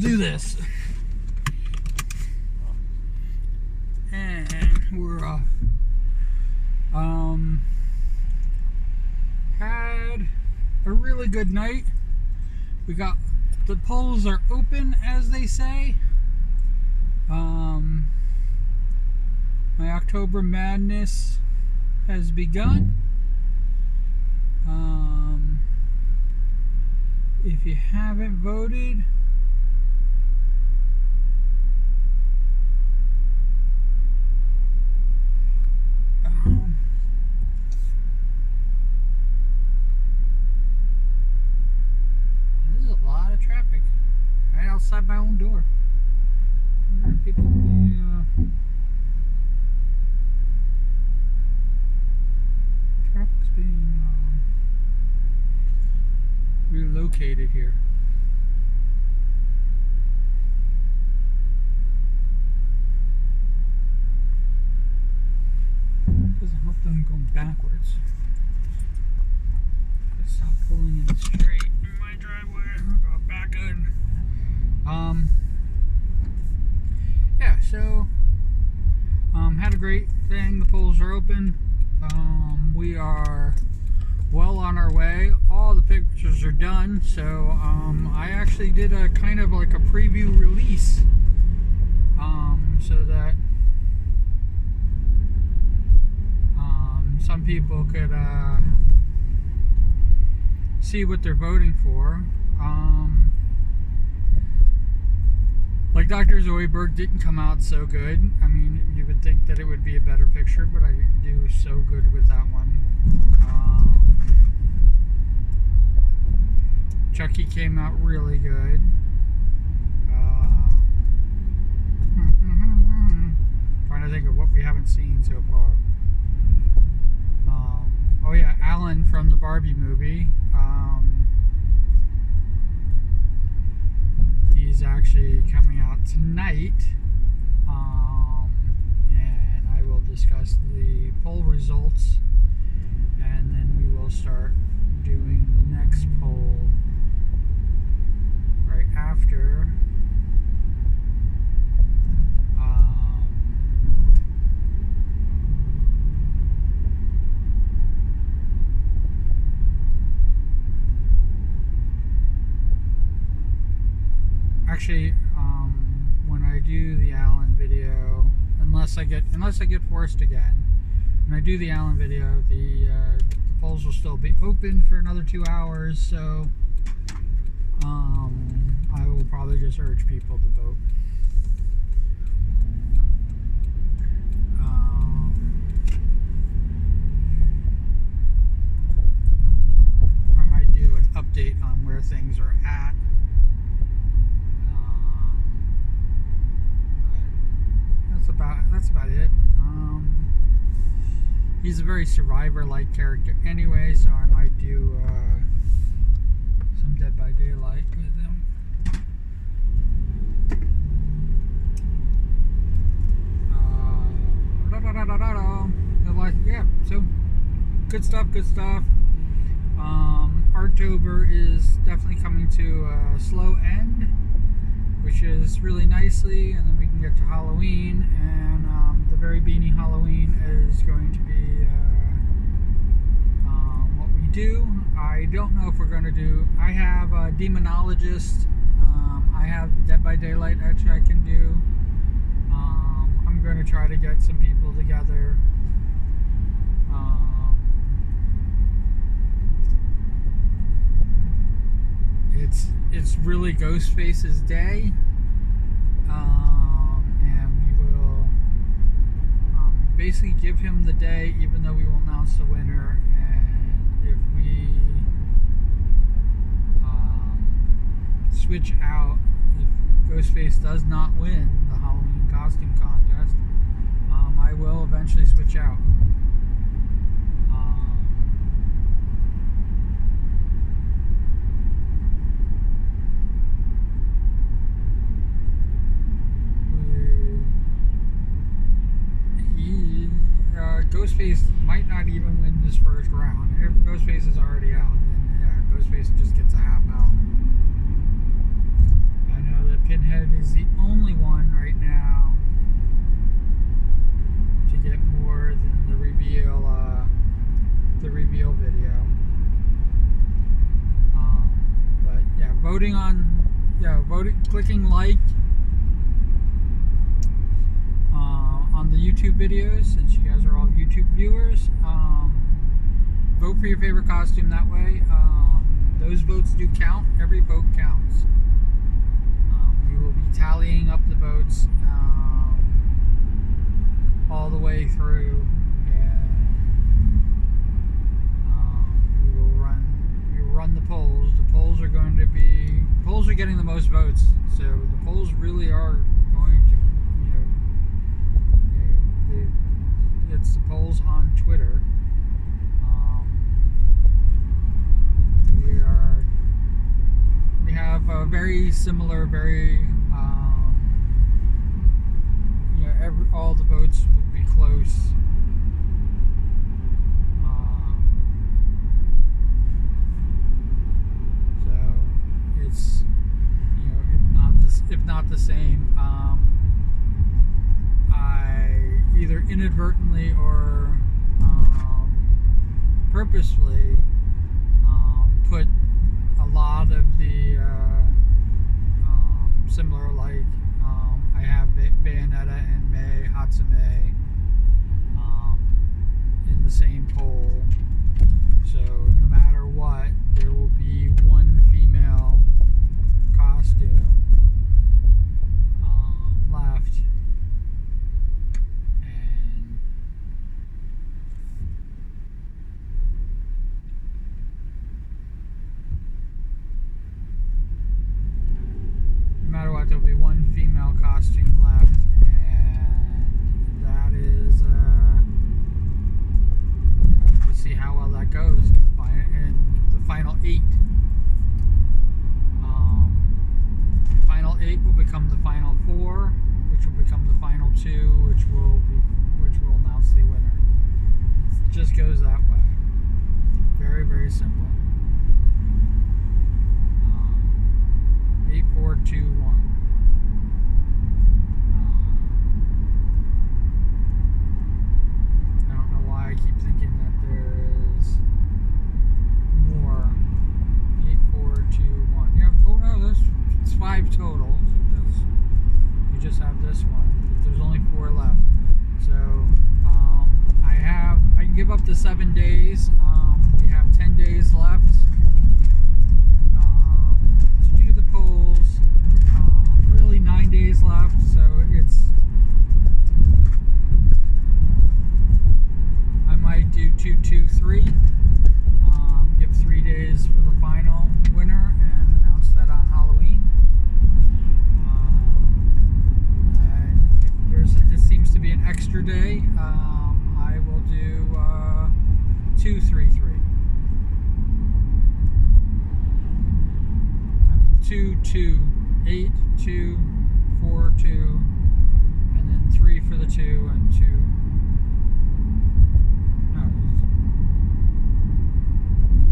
do this. And we're off. Had a really good night. We got, the polls are open, as they say. My October madness has begun. If you haven't voted, there's a lot of traffic right outside my own door. I wonder if people traffic's being relocated here. Doesn't help them go backwards. Just stop pulling in straight in my driveway. I'll go back in. Yeah, so had a great thing. The polls are open. We are well on our way. All the pictures are done, so I actually did a kind of like a preview release, so that some people could see what they're voting for. Like Dr. Zoidberg didn't come out so good. I mean, you would think that it would be a better picture, but I didn't do so good with that one. Chucky came out really good. Trying to think of what we haven't seen so far. Oh yeah, Alan from the Barbie movie. He's actually coming out tonight. And I will discuss the poll results, and then we will start doing the next poll right after. Actually, when I do the Allen video, unless I get forced again, when I do the Allen video, the polls will still be open for another 2 hours. So I will probably just urge people to vote. I might do an update on where things are at. That's about it. He's a very Survivor-like character anyway, so I might do some Dead by Daylight with him. Yeah, so good stuff. October is definitely coming to a slow end, which is really nicely, and then we can get to Halloween, and the very beanie Halloween is going to be what we do. I don't know if we're going to do, I have a Demonologist, I have Dead by Daylight actually I can do. I'm going to try to get some people together. It's really Ghostface's day, and we will basically give him the day, even though we will announce the winner. And if we switch out, if Ghostface does not win the Halloween costume contest, I will eventually switch out. Ghostface might not even win this first round. If Ghostface is already out, then yeah, Ghostface just gets a half out. I know that clicking like on the YouTube videos, since you guys are all YouTube viewers. Vote for your favorite costume that way. Those votes do count. Every vote counts. We will be tallying up the votes all the way through, and we will run the polls. The polls are getting the most votes, so the polls really are going to, it's the polls on Twitter. We have a very similar, all the votes would be close. So it's, if not the same. I either inadvertently or purposefully put a lot of the similar, like I have Bayonetta and May Hatsume in the same poll, so no matter what, there will be one female costume left, and no matter what, there'll be one female costume left, and that is we'll see how well that goes in the final 8. Final 8 will become the final 4, which will become the final 2, which will announce the winner. It just goes that way. Very, very simple. 8, 4, 2, 1. I don't know why I keep thinking that there is more. 8, 4, 2, 1. Yeah. Oh no, it's 5 total. You just have this one. There's only 4 left. So I can give up to 7 days. We have 10 days left to do the polls. Really 9 days left. So I might do 2, 2, 3. Give 3 days for the final winner and announce that on Halloween. It seems to be an extra day. I will do 2, 3, 3. 2, 2, 8, 2, 4, 2, and then 3 for the 2 and 2. No,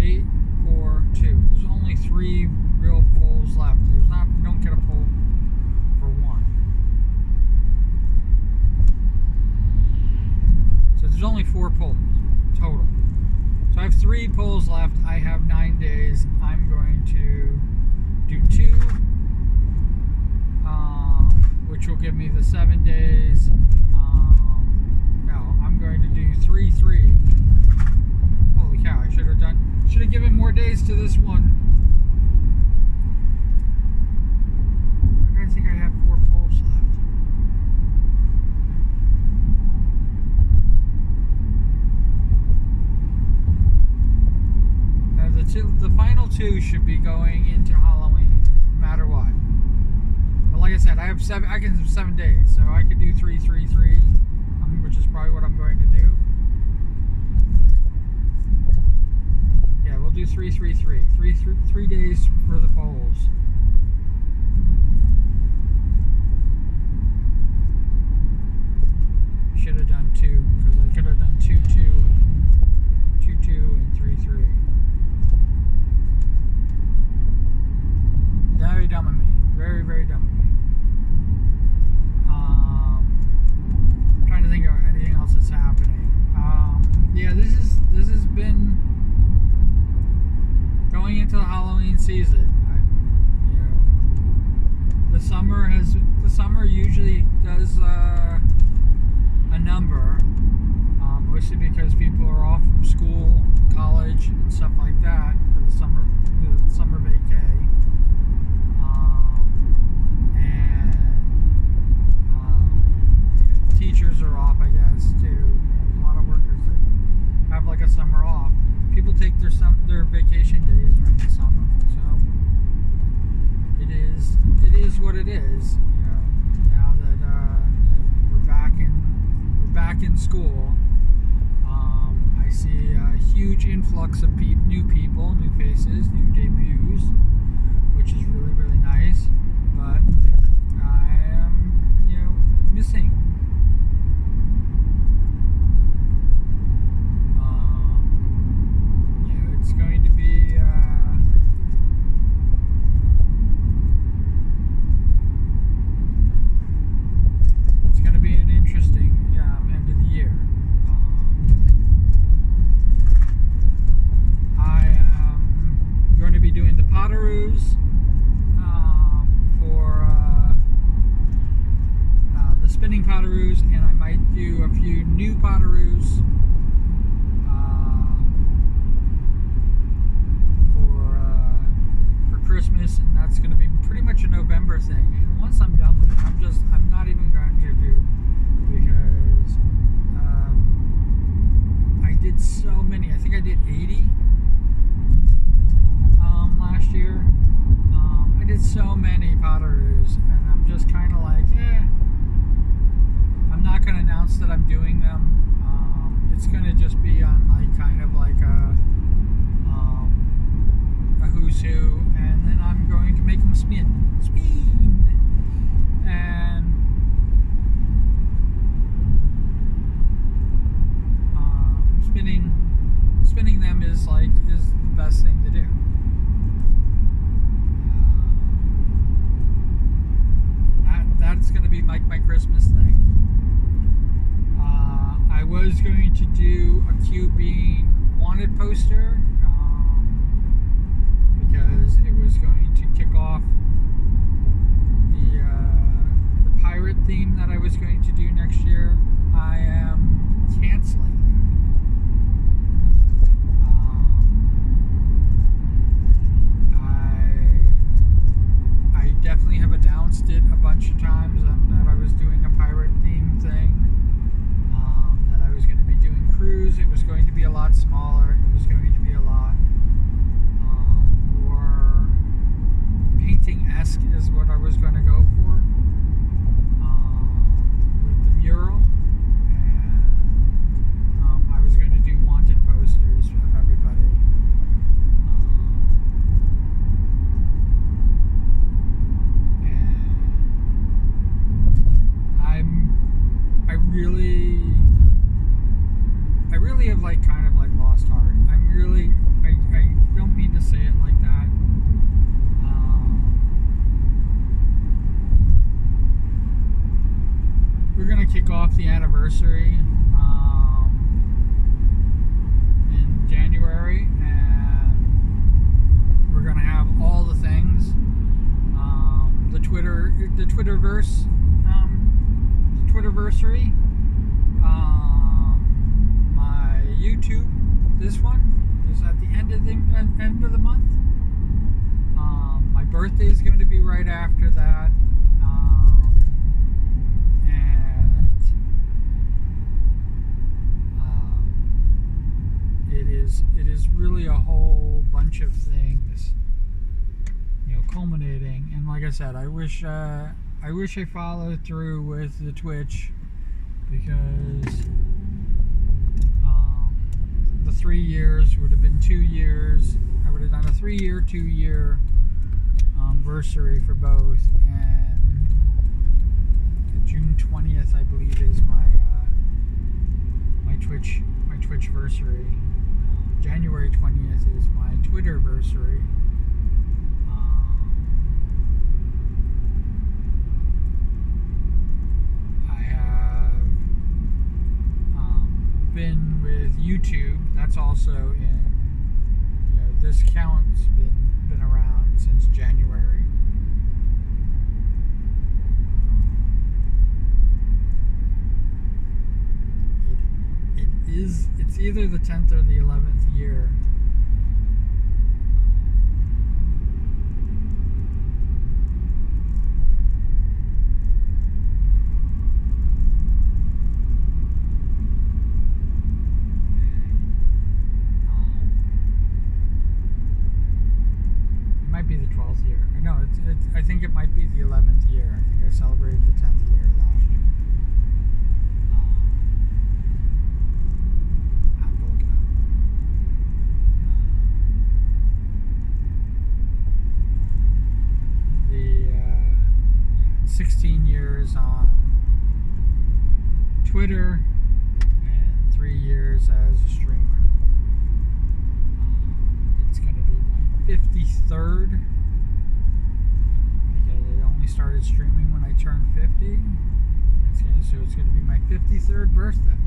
8, 4, 2. There's only 3 real polls left. You don't get a poll for 1. So there's only 4 polls total. So I have 3 polls left. I have 9 days. I'm going to do 2, which will give me the 7 days. No, I'm going to do 3, 3. Holy cow! I should have given more days to this one. I think I have 4 polls left. Now the final 2 should be going into Halloween, no matter what. But like I said, I can do 7 days, so I could do 3, 3, 3, which is probably what I'm going to do. Yeah, we'll do 3, 3, 3. 3 days for the polls. Should have done 2, because I could have done 2, 2, and 2, 2, and 3, 3. Very dumb of me. Very, very dumb of me. I'm trying to think of anything else that's happening. Yeah, this has been going into the Halloween season. the summer usually does a number, mostly because people are off from school, college, and stuff like that for the summer vacay. Teachers are off, I guess, too. There's a lot of workers that have like a summer off. People take their vacation days during the summer, so it is what it is. Now that we're back in school, I see a huge influx of new people, new faces, new debuts, which is really, really nice. But I am, missing. It's going to be an interesting end of the year. I am going to be doing the Potteroos for the spinning Potteroos, and I might do a few new Potteroos for Christmas, and that's going to be pretty much a November thing. And once I'm done with it, I'm not even going to do, because I did so many. I think I did 80 last year. I did so many Potteroos, and I'm just kind of like, I'm not going to announce that I'm doing them. It's going to just be on kind of like a who's who, and then I'm going to make them spin, and spinning them is the best thing to do. That's going to be my Christmas thing. I was going to do a Q being wanted poster, because it was going to kick off the pirate theme that I was going to do next year. I am canceling that. I definitely have announced it a bunch of times that I was doing a pirate theme thing, that I was going to be doing cruise. It was going to be a lot smaller. It was going to be a lot painting-esque is what I was going to go for, with the mural, and I was going to do wanted posters of everybody, and I really have kind of lost heart. I don't mean to say it like that. We're going to kick off the anniversary in January, and we're going to have all the things. The Twitterverse, Twitterversary, my YouTube. This one is at the end of the month. My birthday is going to be right after that. It is really a whole bunch of things, culminating. And like I said, I wish I followed through with the Twitch, because the 3 years would have been 2 years. I would have done a 3-year, 2-year anniversary for both, and June 20th, I believe, is my Twitchversary. January 20th is my Twitterversary. I have been with YouTube. That's also in, this account's been around since January. either the 10th or the 11th year. It might be the 12th year. No, I think it might be the 11th year. I think I celebrated the 10th year last year. I have to look it up. 16 years on Twitter and 3 years as a streamer. It's going to be my 53rd because I only started streaming when I turned 50. So it's going to be my 53rd birthday.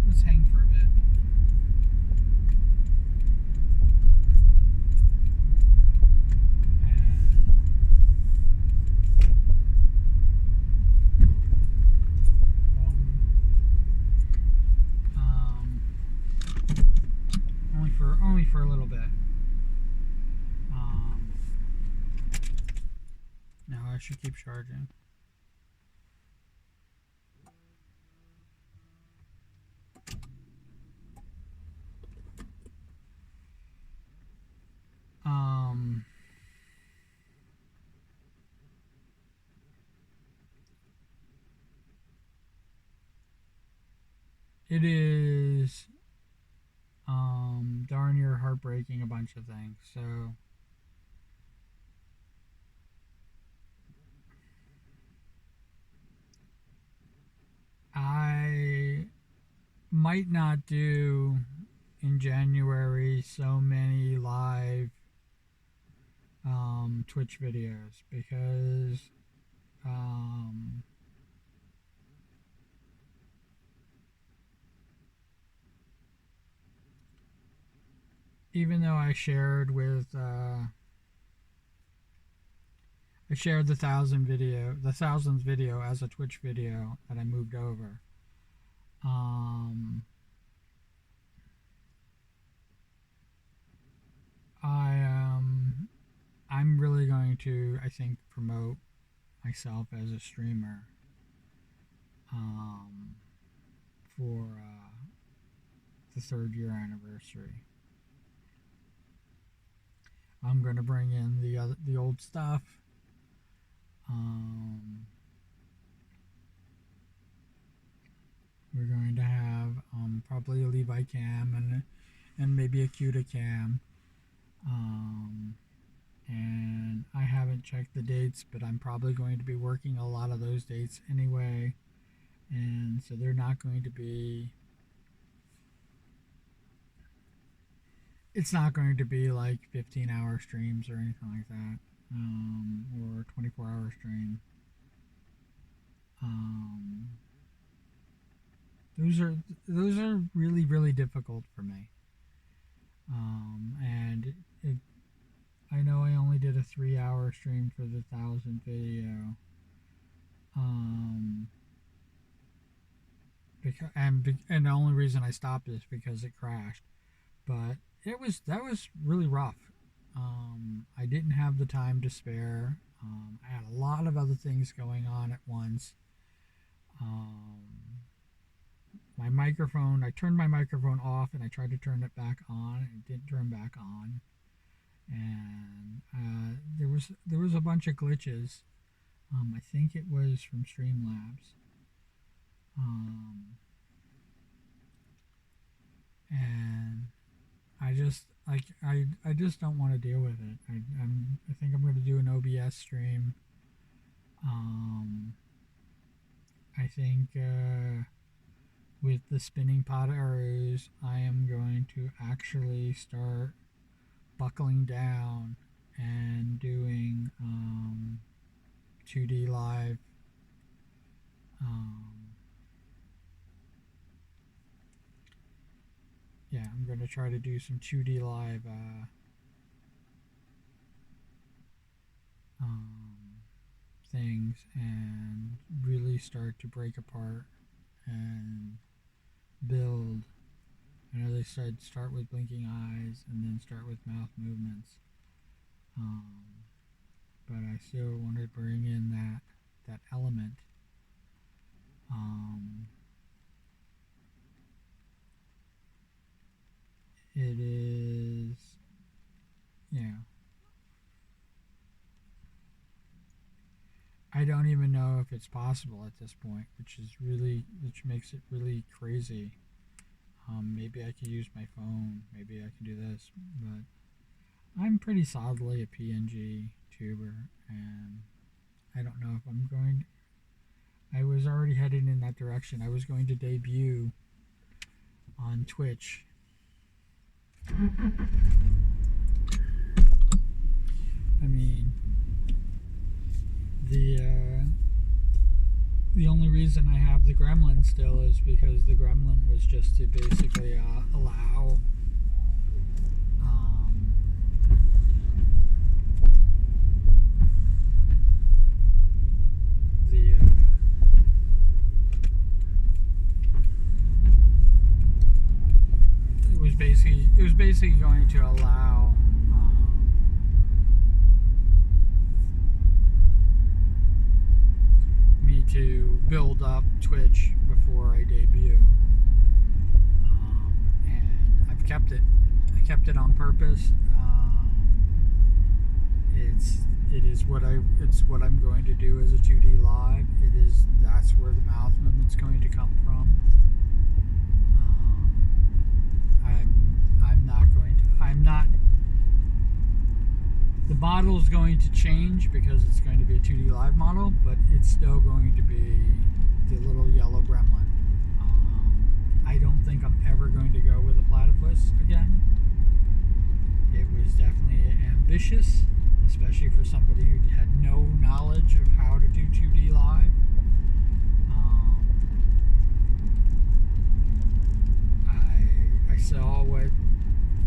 Let's hang for a bit. Only for a little bit. No, I should keep charging. It is darn near heartbreaking, a bunch of things. So I might not do in January so many live Twitch videos because even though I shared the 1000th video as a Twitch video that I moved over. I'm really going to, I think, promote myself as a streamer for the 3rd year anniversary. I'm going to bring in the old stuff. We're going to have probably a Levi cam and maybe a Cuda cam. And I haven't checked the dates, but I'm probably going to be working a lot of those dates anyway. And so they're not going to be... It's not going to be like 15-hour streams or anything like that, or 24-hour stream. Those are really, really difficult for me. And I know I only did a 3-hour stream for the 1000th video. And the only reason I stopped is because it crashed. But that was really rough. I didn't have the time to spare. I had a lot of other things going on at once. My microphone, I turned my microphone off and I tried to turn it back on and it didn't turn back on. And there was a bunch of glitches. I think it was from Streamlabs. And I just don't want to deal with it. I think I'm going to do an OBS stream. I think with the spinning pot arrows, I am going to actually start buckling down and doing 2D live. to try to do some 2D live things and really start to break apart and build. I know they said start with blinking eyes and then start with mouth movements. But I still want to bring in that element. It is, I don't even know if it's possible at this point, which makes it really crazy. Maybe I could use my phone, maybe I can do this, but I'm pretty solidly a PNG tuber, and I don't know if I'm going. I was already heading in that direction. I was going to debut on Twitch. I mean, the only reason I have the Gremlin still is because the Gremlin was just to basically allow it was basically going to allow me to build up Twitch before I debut, and I've kept it. I kept it on purpose. It's what I'm going to do as a 2D live. That's where the mouth movement's going to come from. The model is going to change because it's going to be a 2D live model, but it's still going to be the little yellow gremlin. I don't think I'm ever going to go with a platypus again. It was definitely ambitious, especially for somebody who had no knowledge of how to do 2D live. I saw what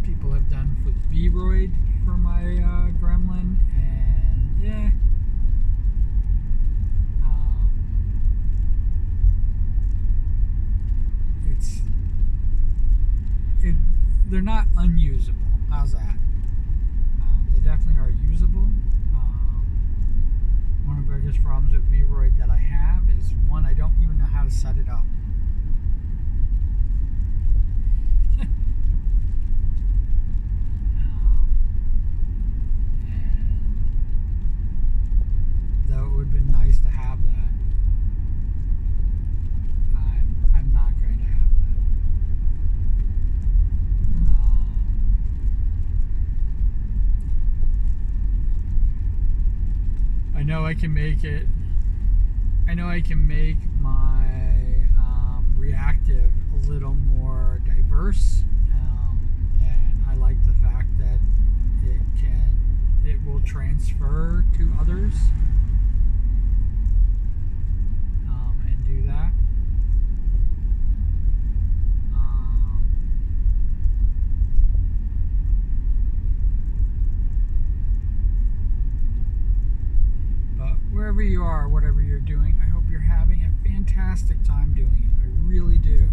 people have done with V-Roid for my Gremlin, and yeah, they're not unusable. How's that? They definitely are usable. One of the biggest problems with V-Roid that I have is, one, I don't even know how to set it up. Though it would have been nice to have that, I'm not going to have that. I know I can make it. I know I can make my reactive a little more diverse, and I like the fact that it will transfer to others. And do that. But wherever you are, whatever you're doing, I hope you're having a fantastic time doing it. I really do.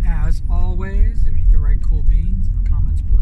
As always, if you could write cool beans in the comments below.